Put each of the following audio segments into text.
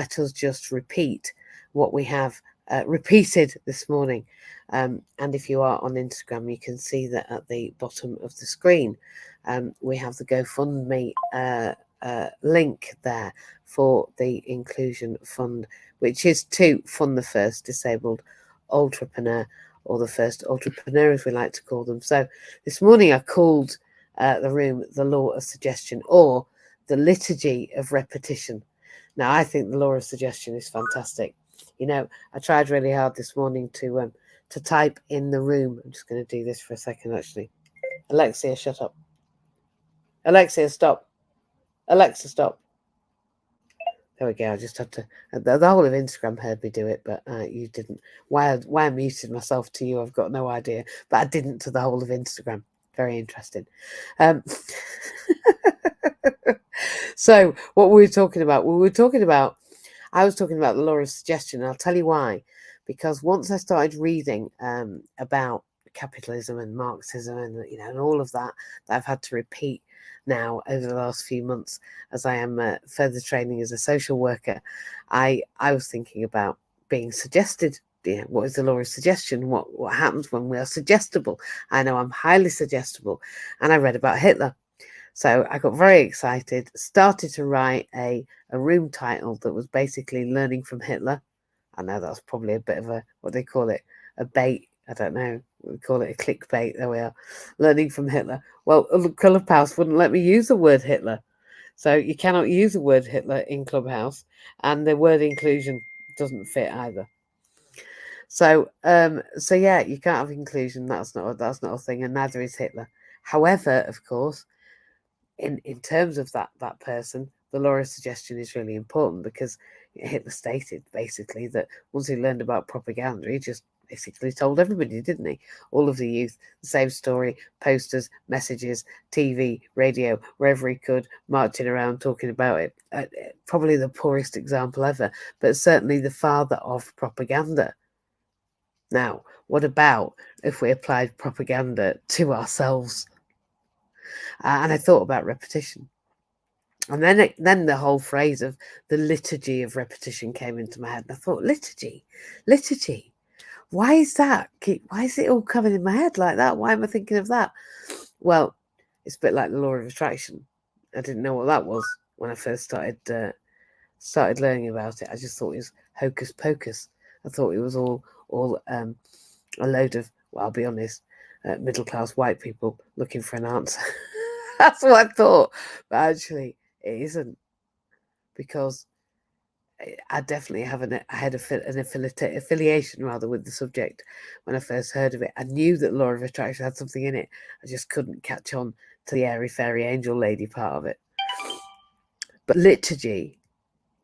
let us just repeat what we have repeated this morning. And if you are on Instagram, you can see that at the bottom of the screen, we have the GoFundMe link there for the Inclusion Fund, which is to fund the first disabled entrepreneur, or the first entrepreneur, as we like to call them. So this morning I called the room the Law of Suggestion, or the Liturgy of Repetition. Now, I think the Law of Suggestion is fantastic. You know, I tried really hard this morning to type in the room. I'm just going to do this for a second, actually. Alexia, shut up. Alexia, stop. Alexa, stop. There we go. I just had to. The whole of Instagram heard me do it, but you didn't. Why I muted myself to you, I've got no idea. But I didn't to the whole of Instagram. Very interesting. So what we were talking about? I was talking about the Law of Suggestion, and I'll tell you why. Because once I started reading about capitalism and Marxism and and all of that I've had to repeat now over the last few months as I am further training as a social worker, I was thinking about being suggested. What is the Law of Suggestion? What happens when we are suggestible? I know I'm highly suggestible, and I read about Hitler. So I got very excited, started to write a room title that was basically learning from Hitler. I know that's probably a bit of a, what they call it, a bait. I don't know. We call it a clickbait. There we are. Learning from Hitler. Well, Clubhouse wouldn't let me use the word Hitler. So you cannot use the word Hitler in Clubhouse. And the word inclusion doesn't fit either. So yeah, you can't have inclusion. That's not a thing, and neither is Hitler. However, of course, in terms of that person, the Law of Suggestion is really important, because Hitler stated basically that once he learned about propaganda, he just basically told everybody, didn't he? All of the youth, the same story, posters, messages, TV, radio, wherever he could, marching around talking about it. Probably the poorest example ever, but certainly the father of propaganda. Now, what about if we applied propaganda to ourselves? And I thought about repetition. And then the whole phrase of the liturgy of repetition came into my head. And I thought, liturgy. Why is that? Why is it all coming in my head like that? Why am I thinking of that? Well, it's a bit like the law of attraction. I didn't know what that was when I first started learning about it. I just thought it was hocus pocus. I thought it was all a load of, well, I'll be honest, middle class white people looking for an answer. That's what I thought. But actually, it isn't, because I definitely had an affiliation rather with the subject when I first heard of it. I knew that law of attraction had something in it. I just couldn't catch on to the airy fairy angel lady part of it. But liturgy,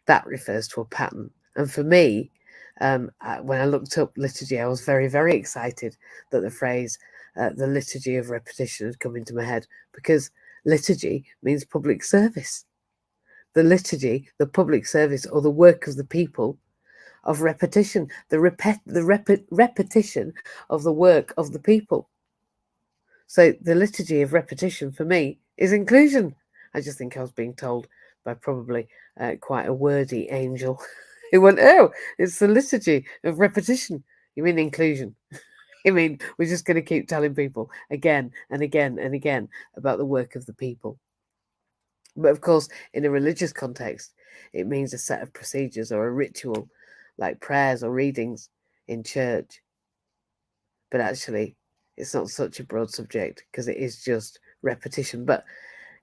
that refers to a pattern, and for me, when I looked up liturgy, I was very, very excited that the phrase the liturgy of repetition had come into my head, because liturgy means public service. The liturgy, the public service, or the work of the people of repetition, the repetition of the work of the people. So the liturgy of repetition for me is inclusion. I just think I was being told by probably quite a wordy angel who went, oh, it's the liturgy of repetition. You mean inclusion? You mean we're just going to keep telling people again and again and again about the work of the people? But of course, in a religious context, it means a set of procedures or a ritual, like prayers or readings in church. But actually, it's not such a broad subject, because it is just repetition. But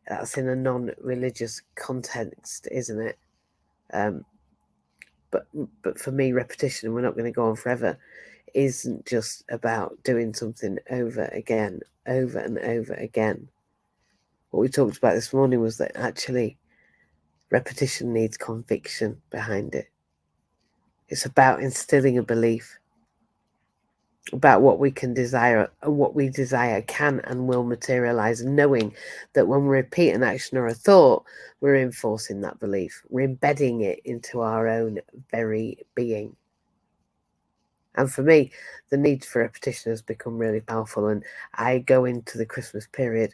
that's in a non-religious context, isn't it? But for me, repetition, and we're not going to go on forever, isn't just about doing something over and over again. What we talked about this morning was that actually repetition needs conviction behind it. It's about instilling a belief about what we can desire, and what we desire can and will materialize, and knowing that when we repeat an action or a thought, we're reinforcing that belief. We're embedding it into our own very being. And for me, the need for repetition has become really powerful, and I go into the Christmas period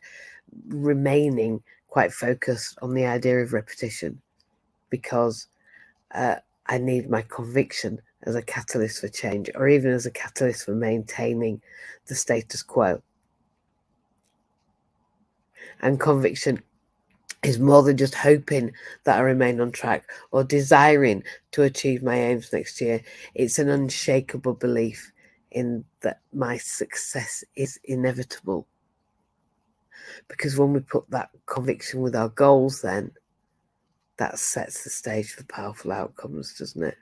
remaining quite focused on the idea of repetition, because I need my conviction as a catalyst for change, or even as a catalyst for maintaining the status quo. And conviction is more than just hoping that I remain on track or desiring to achieve my aims next year. It's an unshakable belief in that my success is inevitable. Because when we put that conviction with our goals, then that sets the stage for powerful outcomes, doesn't it?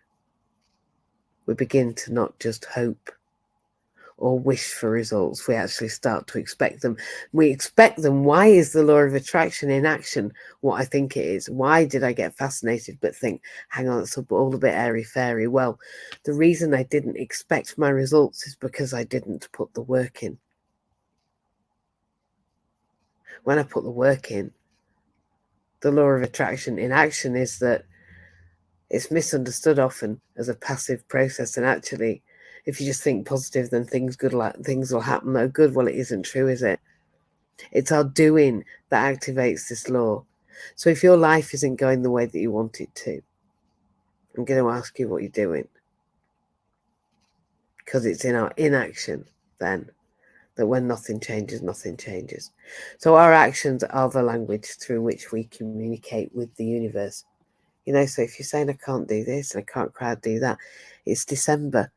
We begin to not just hope or wish for results, we actually start to expect them. We expect them. Why is the law of attraction in action what I think it is? Why did I get fascinated but think, hang on, it's all a bit airy-fairy? Well, the reason I didn't expect my results is because I didn't put the work in. When I put the work in, the law of attraction in action is that it's misunderstood often as a passive process, and actually, if you just think positive, then things will happen that are good. Well, it isn't true, is it? It's our doing that activates this law. So if your life isn't going the way that you want it to, I'm going to ask you what you're doing, because it's in our inaction then that when nothing changes, nothing changes. So our actions are the language through which we communicate with the universe. You know, so if you're saying I can't do this and I can't quite do that, it's December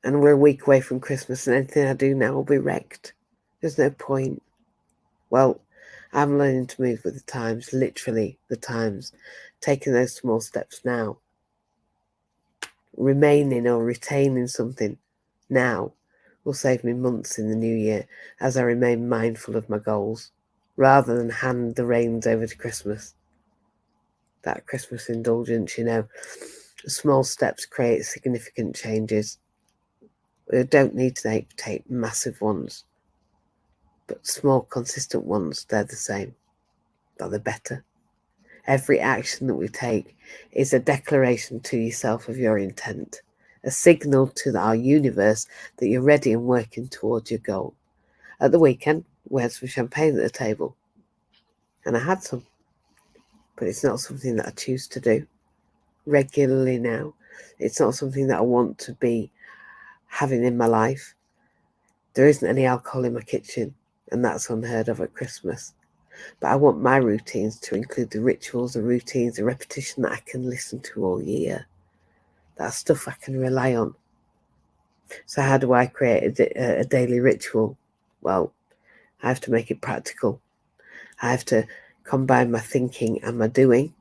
and we're a week away from Christmas, and anything I do now will be wrecked. There's no point. Well, I'm learning to move with the times, literally the times, taking those small steps now, remaining or retaining something now will save me months in the new year as I remain mindful of my goals, rather than hand the reins over to Christmas. That Christmas indulgence, you know, small steps create significant changes. We don't need to take massive ones, but small, consistent ones, they're the same, but they're better. Every action that we take is a declaration to yourself of your intent, a signal to our universe that you're ready and working towards your goal. At the weekend, we had some champagne at the table, and I had some, but it's not something that I choose to do regularly now. It's not something that I want to be having in my life. There isn't any alcohol in my kitchen, and that's unheard of at Christmas. But I want my routines to include the rituals, the routines, the repetition that I can listen to all year. That's stuff I can rely on. So how do I create a daily ritual? Well, I have to make it practical. I have to combine my thinking and my doing.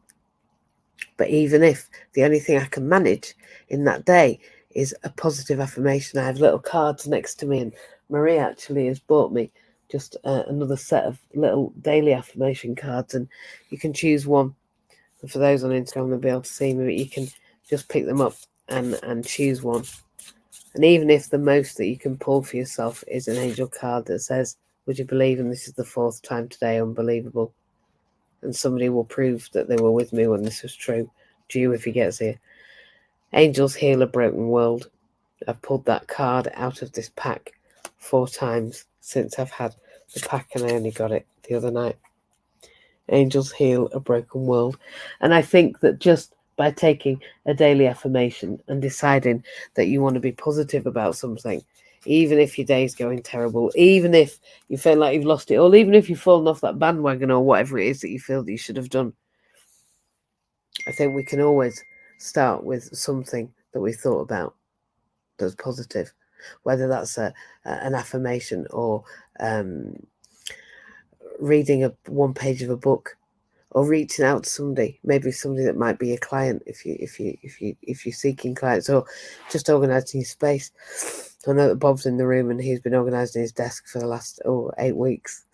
But even if the only thing I can manage in that day is a positive affirmation, I have little cards next to me, and Marie actually has bought me just another set of little daily affirmation cards, and you can choose one. And for those on Instagram, they'll be able to see me, but you can just pick them up and choose one. And even if the most that you can pull for yourself is an angel card that says, would you believe, and this is the 4th time today, unbelievable. And somebody will prove that they were with me when this was true. Due if he gets here. Angels heal a broken world. I've pulled that card out of this pack 4 times since I've had the pack, and I only got it the other night. Angels heal a broken world. And I think that just by taking a daily affirmation and deciding that you want to be positive about something, even if your day's going terrible, even if you feel like you've lost it all, even if you've fallen off that bandwagon or whatever it is that you feel that you should have done, I think we can always start with something that we thought about that's positive, whether that's an affirmation or reading one page of a book, or reaching out to somebody, maybe somebody that might be a client if you're seeking clients, or just organising your space. I know that Bob's in the room and he's been organising his desk for the last 8 weeks.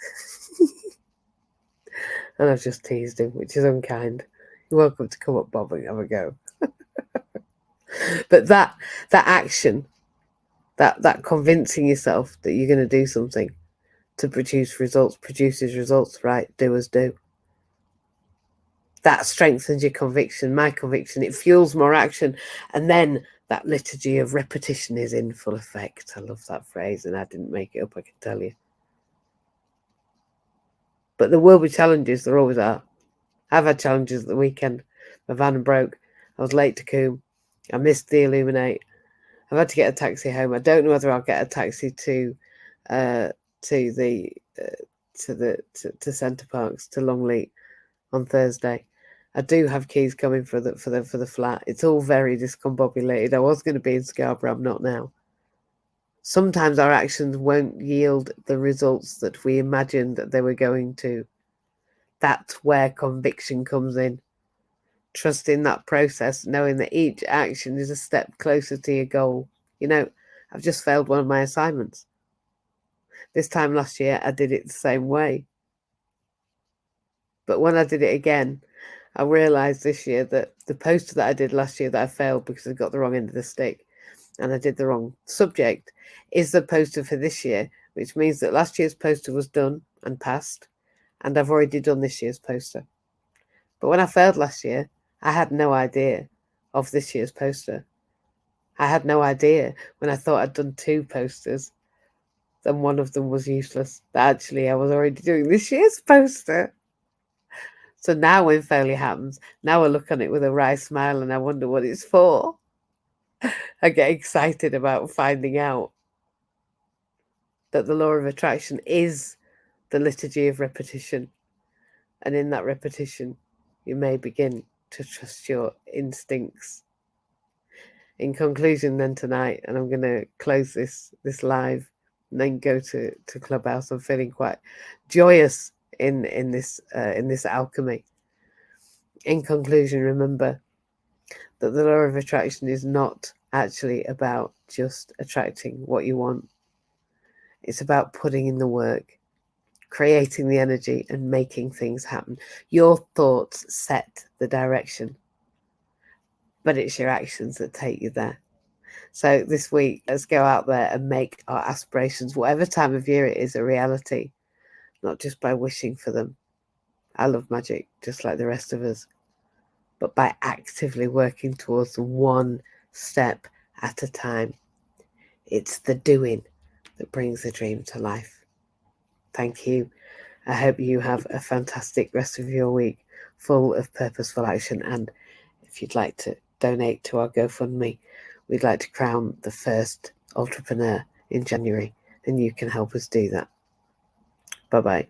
And I've just teased him, which is unkind. You're welcome to come up, Bob, and have a go. But that action, that convincing yourself that you're going to do something to produce results, produces results, right? Do as do. That strengthens your conviction, my conviction. It fuels more action. And then that liturgy of repetition is in full effect. I love that phrase, and I didn't make it up, I can tell you. But there will be challenges. There always are. I've had challenges at the weekend. My van broke. I was late to Coombe. I missed the Illuminate. I've had to get a taxi home. I don't know whether I'll get a taxi to Centre Parks to Longleat on Thursday. I do have keys coming for the flat. It's all very discombobulated. I was going to be in Scarborough. I'm not now. Sometimes our actions won't yield the results that we imagined that they were going to. That's where conviction comes in. Trusting that process, knowing that each action is a step closer to your goal. I've just failed one of my assignments. This time last year, I did it the same way. But when I did it again, I realised this year that the poster that I did last year that I failed because I got the wrong end of the stick and I did the wrong subject is the poster for this year, which means that last year's poster was done and passed, and I've already done this year's poster. But when I failed last year, I had no idea of this year's poster. I had no idea when I thought I'd done 2 posters, then one of them was useless. That actually I was already doing this year's poster. So now when failure happens, now I look on it with a wry smile and I wonder what it's for. I get excited about finding out that the law of attraction is the liturgy of repetition. And in that repetition, you may begin to trust your instincts. In conclusion then tonight, and I'm going to close this live and then go to Clubhouse. I'm feeling quite joyous in this alchemy. In conclusion, remember that the law of attraction is not actually about just attracting what you want. It's about putting in the work, creating the energy and making things happen. Your thoughts set the direction, but it's your actions that take you there. So this week, let's go out there and make our aspirations, whatever time of year it is, a reality, not just by wishing for them. I love magic, just like the rest of us, but by actively working towards one step at a time. It's the doing that brings the dream to life. Thank you. I hope you have a fantastic rest of your week, full of purposeful action. And if you'd like to donate to our GoFundMe, we'd like to crown the first entrepreneur in January, and you can help us do that. Bye-bye.